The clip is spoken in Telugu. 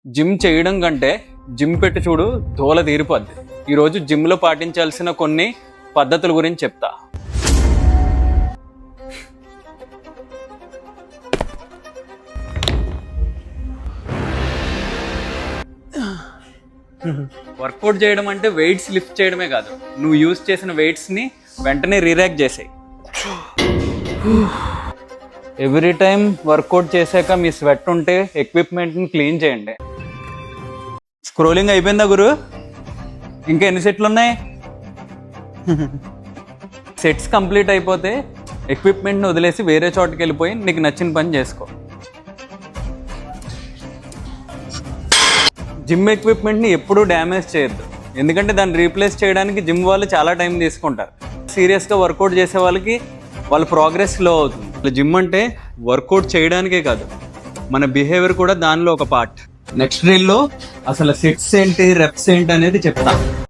జిమ్ చేయడం కంటే జిమ్ పెట్టి చూడు దోల తీరిపోద్ది. ఈరోజు జిమ్లో పాటించాల్సిన కొన్ని పద్ధతుల గురించి చెప్తా. వర్కౌట్ చేయడం అంటే వెయిట్స్ లిఫ్ట్ చేయడమే కాదు, నువ్వు యూజ్ చేసిన వెయిట్స్ని వెంటనే రిరాక్ చేసేయి. ఎవ్రీ టైం వర్కౌట్ చేశాక మీ స్వెట్ ఉంటే ఎక్విప్మెంట్ని క్లీన్ చేయండి. స్క్రోలింగ్ అయిపోయిందా గురు? ఇంకా ఎన్ని సెట్లు ఉన్నాయి? సెట్స్ కంప్లీట్ అయిపోతే ఎక్విప్మెంట్ని వదిలేసి వేరే చోటుకి వెళ్ళిపోయి నీకు నచ్చిన పని చేసుకో. జిమ్ ఎక్విప్మెంట్ని ఎప్పుడూ డ్యామేజ్ చేయొద్దు, ఎందుకంటే దాన్ని రీప్లేస్ చేయడానికి జిమ్ వాళ్ళు చాలా టైం తీసుకుంటారు. సీరియస్గా వర్కౌట్ చేసే వాళ్ళకి వాళ్ళ ప్రోగ్రెస్ స్లో అవుతుంది. జిమ్ అంటే వర్కౌట్ చేయడానికే కాదు, మన బిహేవియర్ కూడా దానిలో ఒక పార్ట్. నెక్స్ట్ రీల్లో అసలు సెట్స్ ఏంటి, రెప్స్ ఏంటి అనేది చెప్తా.